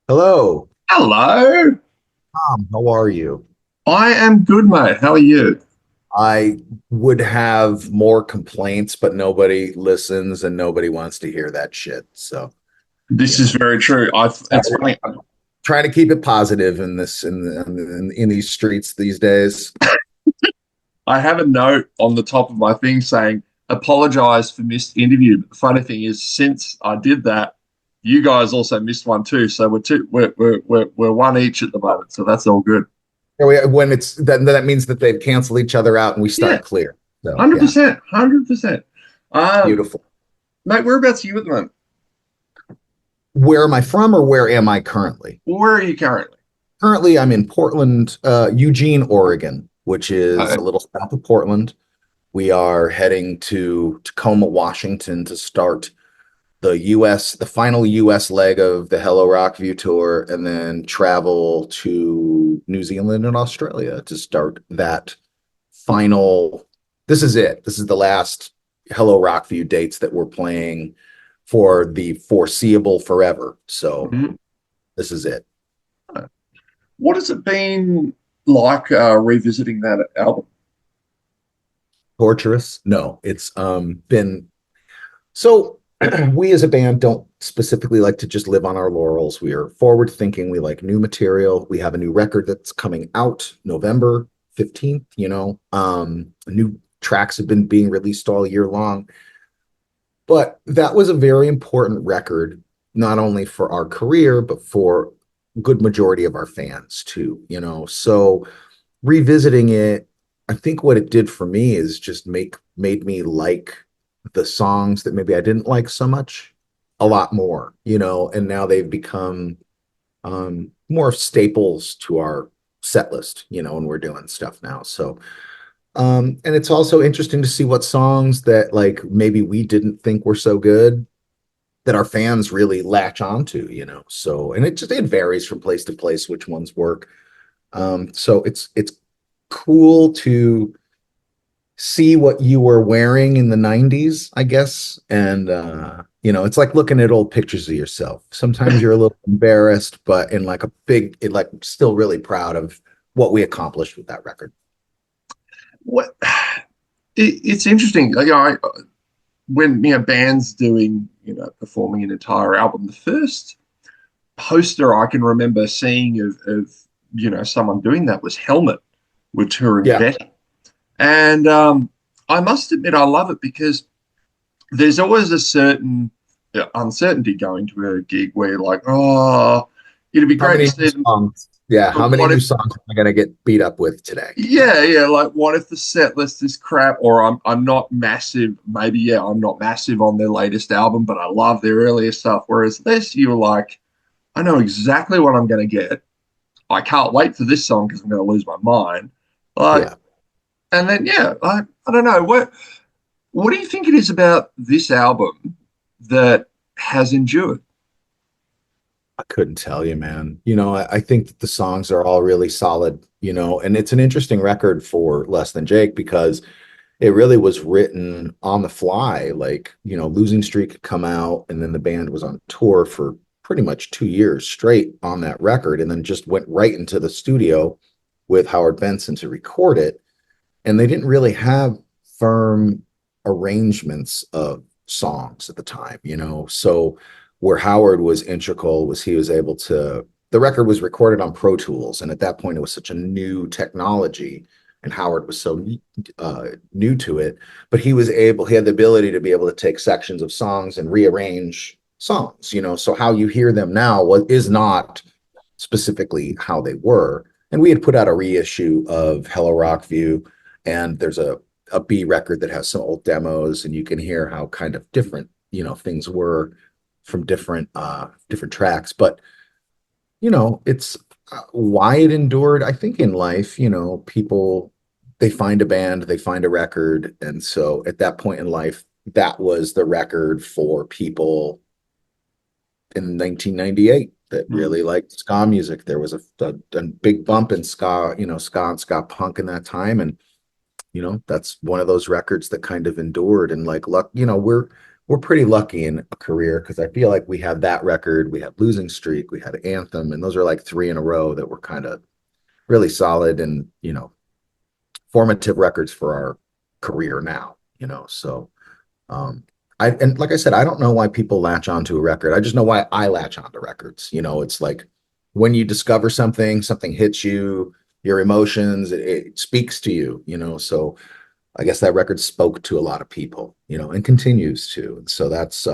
Hello, Hello. Tom. How are you? I am good, mate. How are you? I would have more complaints, but nobody listens and nobody wants to hear that shit. So, This you is know, very true. It's funny. trying to keep it positive in this in these streets these days. I have a note on the top of my thing saying, apologize for missed interview. But the funny thing is, since I did that, you guys also missed one too. So we're one each at the moment. So that's all good. When it's that means that they've canceled each other out and we Yeah, start clear. So yeah, 100%. 100%. Um, beautiful. Mate, whereabouts are you at the moment? Where am I from or where am I currently? Where are you currently? Currently, I'm in Portland, Eugene, Oregon, which is Uh, a little south of Portland. We are heading to Tacoma, Washington to start the final US leg of the Hello Rockview tour, and then travel to New Zealand and Australia to start that final. This is it. This is the last Hello Rockview dates that we're playing for the foreseeable forever. So mhm. this is it. What has it been like revisiting that album? Torturous? No, it's been so we as a band don't specifically like to just live on our laurels. We are forward thinking. We like new material. We have a new record that's coming out November 15th, new tracks have been being released all year long. But that was a very important record, not only for our career, but for a good majority of our fans too. So revisiting it, I think what it did for me is just made me like the songs that maybe I didn't like so much a lot more, and now they've become more staples to our set list, when we're doing stuff now. So and it's also interesting to see what songs that like maybe we didn't think were so good that our fans really latch onto. So and it varies from place to place which ones work. So it's cool to see what you were wearing in the 90s, I guess. And it's like looking at old pictures of yourself. Sometimes you're a little embarrassed, but in like a big, like still really proud of what we accomplished with that record. What it's interesting. When bands doing performing an entire album, the first poster I can remember seeing of someone doing that was Helmet with touring Yeah. Betty, and I must admit I love it because there's always a certain uncertainty going to a gig where you're like, oh, it'd be How great to many new see them, songs? Yeah. but How many what new if songs am I going to get beat up with today? Right. yeah, yeah. Like, what if the set list is crap, or I'm not massive? Maybe yeah, I'm not massive on their latest album, but I love their earlier stuff. Whereas this, you're like, I know exactly what I'm going to get. I can't wait for this song because I'm going to lose my mind. Like, Yeah. and then yeah, I don't know what do you think it is about this album that has endured? I couldn't tell you, man. I think that the songs are all really solid, and it's an interesting record for Less Than Jake because it really was written on the fly. Like, Losing Streak had come out, and then the band was on tour for pretty much 2 years straight on that record, and then just went right into the studio with Howard Benson to record it. And they didn't really have firm arrangements of songs at the time. So where Howard was integral was he was able to the record was recorded on Pro Tools, and at that point it was such a new technology, and Howard was so new to it, but he had the ability to be able to take sections of songs and rearrange songs. So how you hear them now is not specifically how they were. And we had put out a reissue of Hello Rockview, and there's a B record that has some old demos, and you can hear how kind of different things were from different tracks. But it's why it endured. I think in life, people they find a band, they find a record, and so at that point in life, that was the record for people in 1998 that Hmm. really liked ska music. There was a big bump in ska and ska punk in that time, and that's one of those records that kind of endured. And like, luck, we're pretty lucky in a career because I feel like we have that record, we had Losing Streak, we had Anthem, and those are like three in a row that were kind of really solid and, formative records for our career now, So and like I said, I don't know why people latch onto a record. I just know why I latch onto records. It's like when you discover something, something hits you, your emotions, it speaks to you, So I guess that record spoke to a lot of people, and continues to. And so that's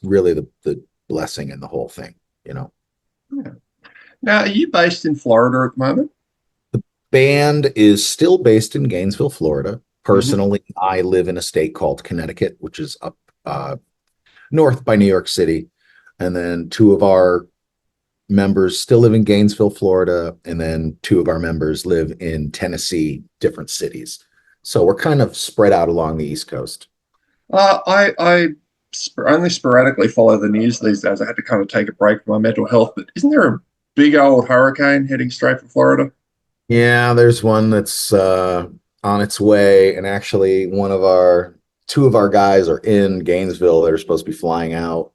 really the blessing in the whole thing, you know. Yeah. Now, are you based in Florida at the moment? Band is still based in Gainesville, Florida. Hmm. Personally, I live in a state called Connecticut, which is up north by New York City. And then two of our members still live in Gainesville, Florida, and then two of our members live in Tennessee, different cities. So we're kind of spread out along the East Coast. I only sporadically follow the news these days. I had to kind of take a break from my mental health, but isn't there a big old hurricane heading straight for Florida? Yeah, there's one that's on its way, and actually, two of our guys are in Gainesville. They're supposed to be flying out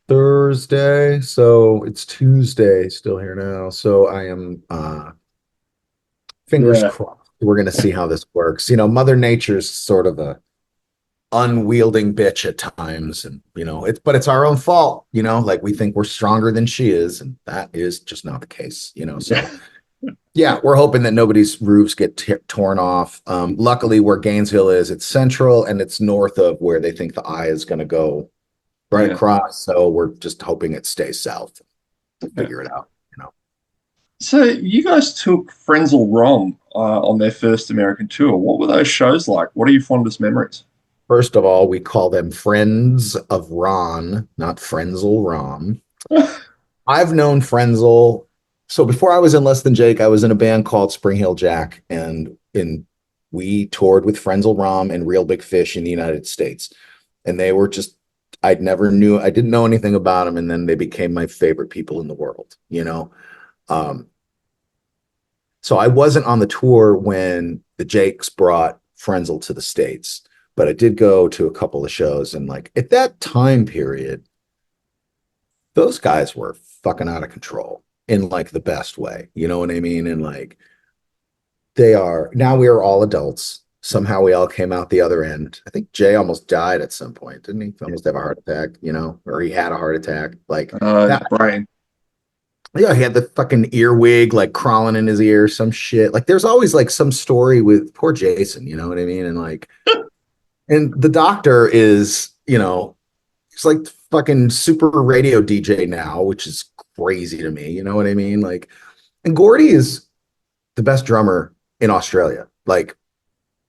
Thursday, so it's Tuesday still here now. So I am fingers Yeah, crossed. We're going to see how this works. Mother Nature's sort of a unwielding bitch at times, and it's our own fault. Like we think we're stronger than she is, and that is just not the case. yeah, So yeah, we're hoping that nobody's roofs get torn off. Luckily, where Gainesville is, it's central and it's north of where they think the eye is going to go right yeah, across. So we're just hoping it stays south. We'll yeah. figure it out. So you guys took Frenzal Rom on their first American tour. What were those shows like? What are your fondest memories? First of all, we call them Friends of Ron, not Frenzal Rom. I've known Frenzel. So before I was in Less Than Jake, I was in a band called Spring Hill Jack, and we toured with Frenzel Rom and Real Big Fish in the United States. And they were just, I didn't know anything about them, and then they became my favorite people in the world. Um, so I wasn't on the tour when the Jakes brought Frenzel to the States, but I did go to a couple of shows, and like at that time period, those guys were fucking out of control in like the best way. You know what I mean? And like they are now we are all adults. Somehow we all came out the other end. I think Jay almost died at some point, didn't he? Almost have a heart attack, or he had a heart attack. Like His that. brain. Yeah, he had the fucking earwig like crawling in his ear, some shit. Like there's always like some story with poor Jason, you know what I mean? And like, and the doctor is, he's like fucking super radio DJ now, which is crazy to me. You know what I mean? Like, and Gordy is the best drummer in Australia, like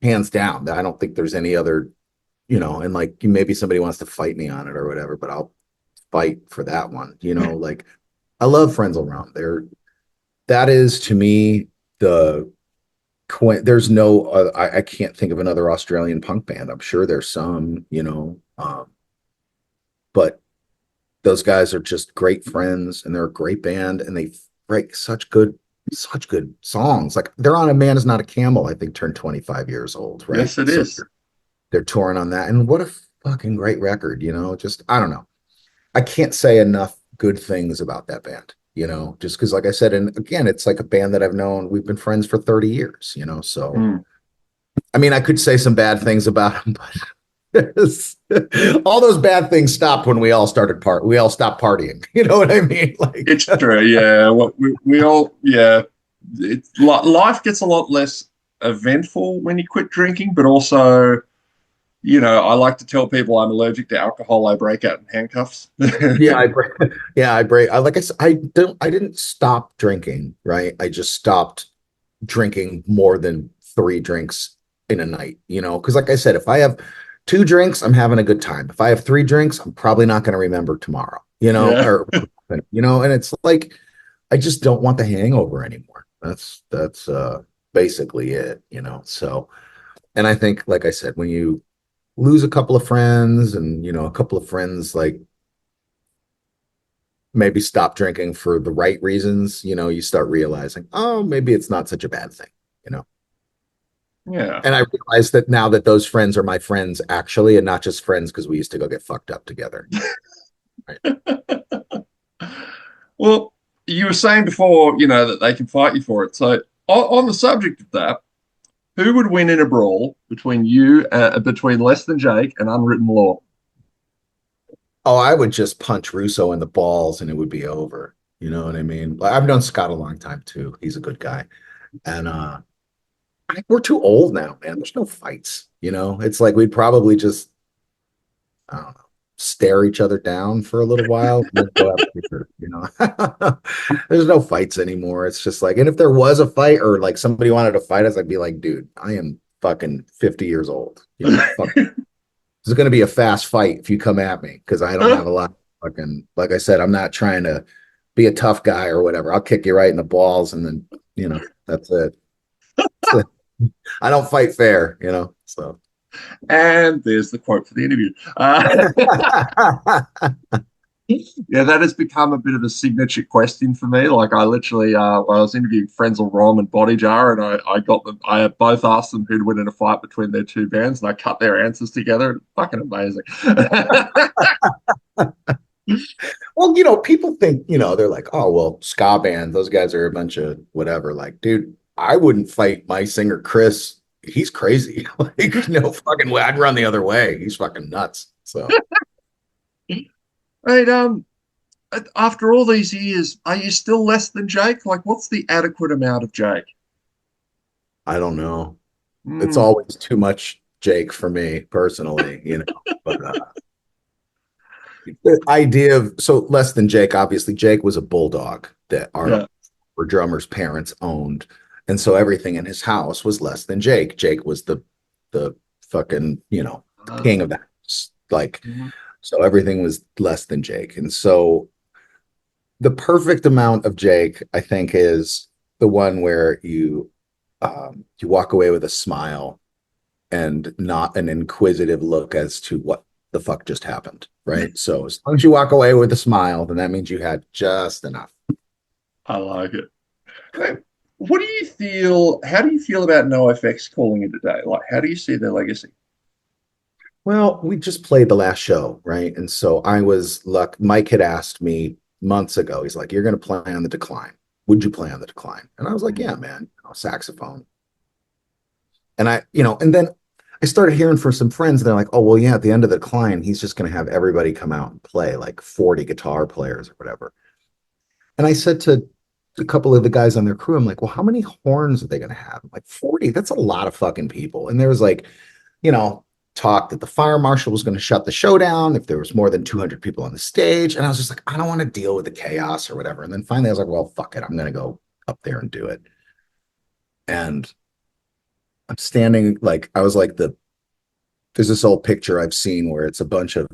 hands down. I don't think there's any other, and like maybe somebody wants to fight me on it or whatever, but I'll fight for that one. Like I love Friends Around. That is to me the there's no I can't think of another Australian punk band. I'm sure there's some, but those guys are just great friends and they're a great band and they write such good songs. Like they're on A Man Is Not a Camel, I think turned 25 years old, right? Yes, it So is. they're touring on that. And what a fucking great record, just I don't know. I can't say enough good things about that band, just because like I said, and again, it's like a band that I've known, we've been friends for 30 years, so Mm. I mean I could say some bad things about them, but all those bad things stopped when we all stopped partying. You know what I mean? Like It's true. Yeah. We all, yeah. Life gets a lot less eventful when you quit drinking, but also, I like to tell people I'm allergic to alcohol. I break out in handcuffs. yeah, I break yeah, I break I like I said, I didn't stop drinking, right? I just stopped drinking more than three drinks in a night, because like I said, if I have two drinks, I'm having a good time. If I have three drinks, I'm probably not going to remember tomorrow, Yeah. and it's like I just don't want the hangover anymore. That's basically it. So, and I think, like I said, when you lose a couple of friends and a couple of friends like maybe stop drinking for the right reasons, you start realizing, oh, maybe it's not such a bad thing, you know. Yeah. And I realized that now that those friends are my friends actually, and not just friends because we used to go get fucked up together. Right. Well, you were saying before, that they can fight you for it. So, on the subject of that, who would win in a brawl between Less Than Jake and Unwritten Law? Oh, I would just punch Russo in the balls and it would be over. You know what I mean? Like, I've known Scott a long time too. He's a good guy. And we're too old now, man. There's no fights. It's like we'd probably just, I don't know, stare each other down for a little while and then go have dinner. There's no fights anymore. It's just like, and if there was a fight or like somebody wanted to fight us, I'd be like, dude, I am fucking 50 years old. Fuck. This is going to be a fast fight if you come at me because I don't have a lot. Fucking, like I said, I'm not trying to be a tough guy or whatever. I'll kick you right in the balls and then, that's it. I don't fight fair. So. And there's the quote for the interview. Yeah, that has become a bit of a signature question for me. Like I literally, when I was interviewing Frenzal Rhomb and Body Jar, and I got them. I both asked them who'd win in a fight between their two bands, and I cut their answers together. Fucking amazing. Well, people think, they're like, oh, well, ska band, those guys are a bunch of whatever. Like, dude, I wouldn't fight my singer Chris. He's crazy. Like, no fucking way. I'd run the other way. He's fucking nuts. So Right, after all these years, are you still less than Jake? Like, what's the adequate amount of Jake? I don't know. It's Mm, always too much Jake for me personally. But the idea of so less than Jake, obviously, Jake was a bulldog that yeah. our drummer's parents owned. And so everything in his house was less than Jake. Jake was the fucking, the king of the house. Like, Mhm. so everything was less than Jake. And so the perfect amount of Jake, I think, is the one where you walk away with a smile and not an inquisitive look as to what the fuck just happened, right? So as long as you walk away with a smile, then that means you had just enough. I like it. Hey, what do you feel? How do you feel about NoFX calling it a day? Like, how do you see their legacy? Well, we just played the last show, right? And so I was luck. Mike had asked me months ago. He's like, "You're going to play on the decline. Would you play on the decline?" And I was like, "Yeah, man, saxophone." And and then I started hearing from some friends. And they're like, "Oh, well, yeah, at the end of the decline, he's just going to have everybody come out and play, like 40 guitar players or whatever." And I said to a couple of the guys on their crew, I'm like, "Well, how many horns are they going to have?" I'm like, 40. That's a lot of fucking people. And there was like, you know, talk that the fire marshal was going to shut the show down if there was more than 200 people on the stage. And I was just like, I don't want to deal with the chaos or whatever. And then finally I was like, well, fuck it. I'm going to go up there and do it. And I'm standing like, I was like, there's this old picture I've seen where it's a bunch of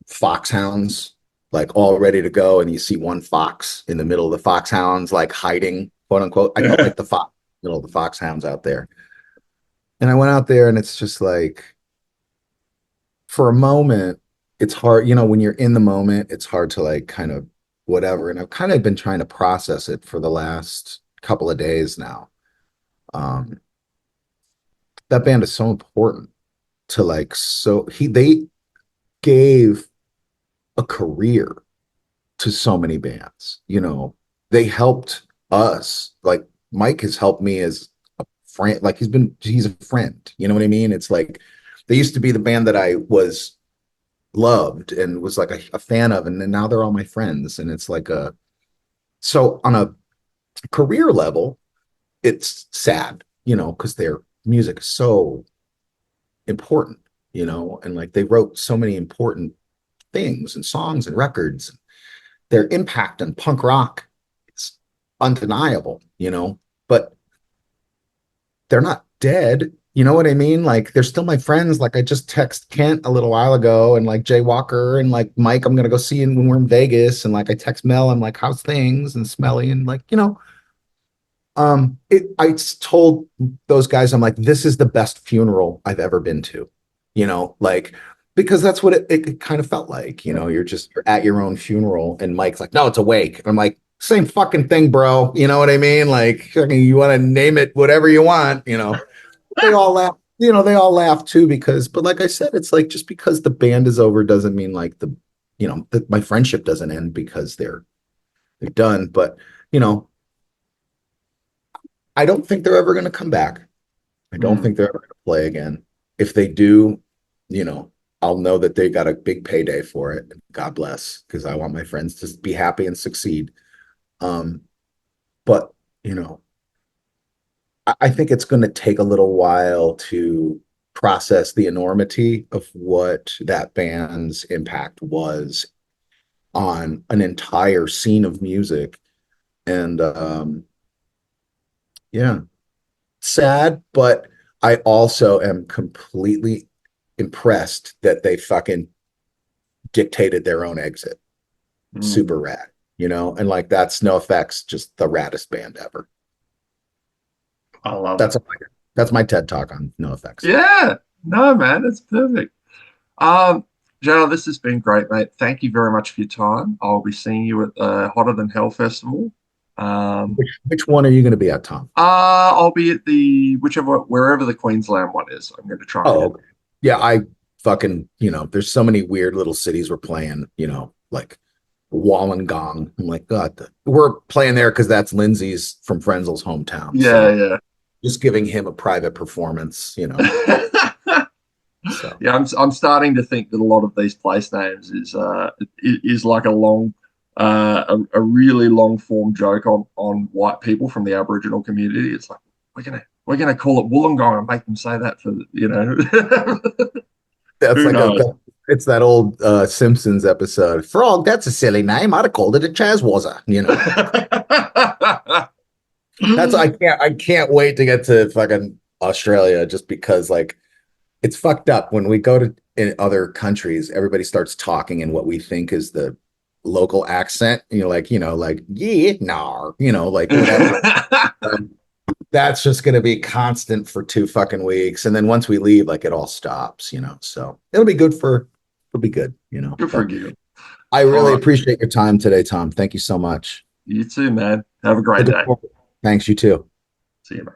foxhounds like all ready to go. And you see one fox in the middle of the foxhounds, like hiding, quote unquote. I felt like the fox, middle of the foxhounds out there. And I went out there and it's just like, for a moment, it's hard, when you're in the moment, it's hard to like kind of whatever. And I've kind of been trying to process it for the last couple of days now. Um, that band is so important to like, so they gave a career to so many bands, they helped us. Like Mike has helped me as a friend, like he's a friend, you know what I mean? It's like, they used to be the band that I was loved and was like a fan of, and then now they're all my friends. And it's like so on a career level, it's sad, because their music is so important, and like they wrote so many important things and songs and records. Their impact on punk rock is undeniable, but they're not dead. You know what I mean? Like they're still my friends. Like I just text Kent a little while ago and like Jay Walker and like Mike, I'm gonna go see him when we're in Vegas. And like I text Mel, I'm like, how's things? And Smelly and like, I told those guys, I'm like, this is the best funeral I've ever been to, like because that's what it kind of felt like, you're at your own funeral and Mike's like, no, it's a wake. And I'm like, same fucking thing, bro. You know what I mean? Like, you want to name it whatever you want, they all laugh. They all laugh too because, but like I said, it's like just because the band is over doesn't mean like my friendship doesn't end because they're done. But you know, I don't think they're ever going to come back. I don't Mm. think they're ever going to play again. If they do, you know, I'll know that they got a big payday for it. God bless, because I want my friends to be happy and succeed. Um, but you know, I think it's going to take a little while to process the enormity of what that band's impact was on an entire scene of music. And yeah, sad, but I also am completely impressed that they fucking dictated their own exit. Super Mm. rad, and like that's no effects, just the raddest band ever. I love it. That's a, that's my TED talk on no effects. Yeah. No, man, that's perfect. Um, Jonah, this has been great, mate. Thank you very much for your time. I'll be seeing you at the Hotter Than Hell Festival. Um, Which one are you going to be at, Tom? I'll be at wherever the Queensland one is. I'm going to try and Oh, get. okay. Yeah, I fucking, there's so many weird little cities we're playing, like Wollongong. I'm like, God, we're playing there because that's Lindsay's from Frenzel's hometown. Yeah, So yeah. just giving him a private performance. So I'm starting to think that a lot of these place names is like a really long form joke on white people from the Aboriginal community. It's like we're gonna call it Wollongong and make them say that for that's who like knows. it's that old Simpsons episode. Frog, that's a silly name. I'd have called it a Chazwazza. That's I can't wait to get to fucking Australia just because like it's fucked up when we go to in other countries, everybody starts talking in what we think is the local accent. And you're like, yeah, nah, like whatever. Um, that's just going to be constant for 2 fucking weeks. And then once we leave, like it all stops. So it'll be good. Good for a But giggle. I All really right. appreciate your time today, Tom. Thank you so much. You too, man. Have a great Looking day. forward. Thanks, you too. See you, mate.